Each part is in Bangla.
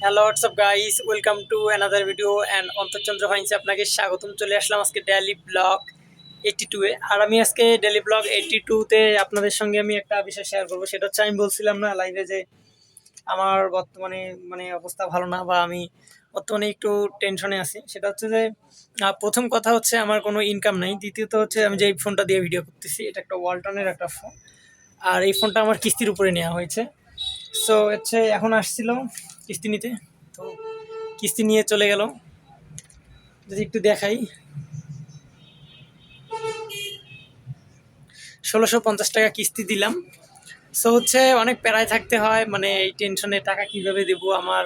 Hello WhatsApp guys, welcome to another video and Antarchandra ফাইন্সে আপনাকে স্বাগতম। চলে আসলাম আজকে ডেইলি ব্লগ 82-এ। আর আমি আজকে ডেইলি ব্লগ 82-তে আপনাদের সঙ্গে আমি একটা বিষয় শেয়ার করবো। সেটা হচ্ছে, আমি বলছিলাম না লাইভে যে আমার বর্তমানে অবস্থা ভালো না, বা আমি বর্তমানে একটু টেনশনে আছি। সেটা হচ্ছে যে প্রথম কথা হচ্ছে আমার কোনো ইনকাম নাই। দ্বিতীয়ত হচ্ছে, আমি যে এই ফোনটা দিয়ে ভিডিও করতেছি এটা একটা ওয়ালটনের একটা ফোন, আর এই ফোনটা আমার কিস্তির উপরে নেওয়া হয়েছে। সো হচ্ছে এখন আসছিল কিস্তি নিতে, তো কিস্তি নিয়ে চলে গেল। যদি একটু দেখাই, ১৬৫০ টাকা কিস্তি দিলাম। সো হচ্ছে অনেক প্যারায় থাকতে হয়, এই টেনশনে টাকা কিভাবে দেবো, আমার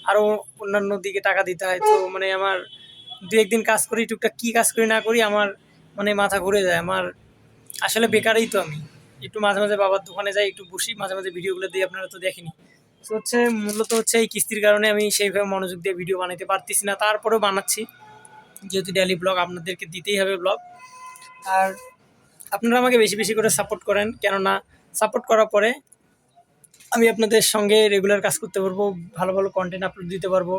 আরও অন্যান্য দিকে টাকা দিতে হয়। তো আমার দু একদিন কাজ করি, টুকটাক কী কাজ করি না করি আমার মাথা ঘুরে যায়। আমার আসলে বেকারই তো আমি। একটু মাঝে মাঝে বাবার দোকানে যাই, একটু বসি, মাঝে মাঝে ভিডিওগুলো দিই, আপনারা তো দেখেনি। তো হচ্ছে মূলত হচ্ছে এই কিস্তির কারণে আমি সেইভাবে মনোযোগ দিয়ে ভিডিও বানাতে পারতেছি না, তারপরেও বানাচ্ছি, যেহেতু ডেইলি ব্লগ আপনাদেরকে দিতেই হবে ব্লগ। আর আপনারা আমাকে বেশি বেশি করে সাপোর্ট করেন, কেননা সাপোর্ট করার পরে আমি আপনাদের সঙ্গে রেগুলার কাজ করতে পারবো, ভালো ভালো কন্টেন্ট আপলোড দিতে পারবো।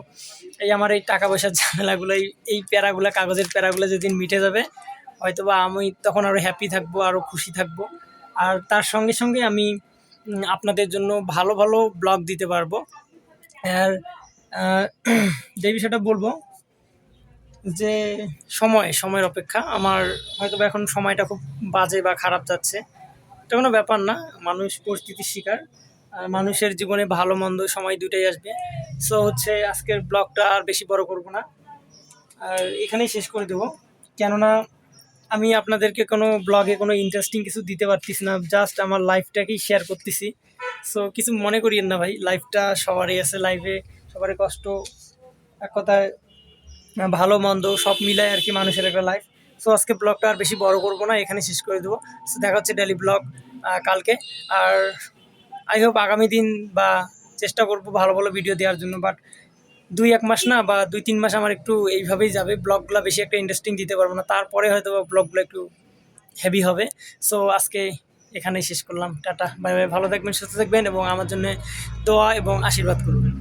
এই আমার এই টাকা পয়সার ঝামেলাগুলো, এই প্যারাগুলো, কাগজের প্যারাগুলো যেদিন মিটে যাবে, হয়তোবা আমি তখন আরও হ্যাপি থাকবো, আরও খুশি থাকবো। আর তার সঙ্গে সঙ্গে আমি আপনাদের জন্য ভালো ভালো ব্লগ দিতে পারবো। আর আহ, যে বিষয়টা বলবো, যে সময়ের অপেক্ষা। আমার হয়তো এখন সময়টা খুব বাজে বা খারাপ যাচ্ছে, এটা কোনো ব্যাপার না। মানুষ পরিস্থিতির শিকার, আর মানুষের জীবনে ভালো মন্দ সময় দুটোই আসবে। সো হচ্ছে আজকের ব্লগটা আর বেশি বড় করব না, আর এখানেই শেষ করে দেবো। কেননা আমি আপনাদেরকে কোনো ব্লগে কোনো ইন্টারেস্টিং কিছু দিতে পারতেছি না, জাস্ট আমার লাইফটাকেই শেয়ার করতেছি। সো কিছু মনে করিয়েন না ভাই, লাইফটা সবারই আছে, লাইফে সবারই কষ্ট, এক কথায় ভালো মন্দ সব মিলায় আর কি মানুষের একটা লাইফ। সো আজকে ব্লগটা আর বেশি বড় করবো না, এখানে শেষ করে দেবো। সো দেখা হচ্ছে ডেইলি ব্লগ কালকে। আর আই হোপ আগামী দিন বা চেষ্টা করবো ভালো ভালো ভিডিও দেওয়ার জন্য। বাট 2-1 মাস না, বা 2-3 মাস আমার একটু এইভাবেই যাবে, ব্লগগুলো বেশি একটা ইন্টারেস্টিং দিতে পারবো না, তারপরে হয়তো ব্লগগুলো একটু হেভি হবে। সো আজকে এখানেই শেষ করলাম, টাটা বাই বাই। ভালো থাকবেন, সুস্থ থাকবেন এবং আমার জন্য দোয়া এবং আশীর্বাদ করবেন।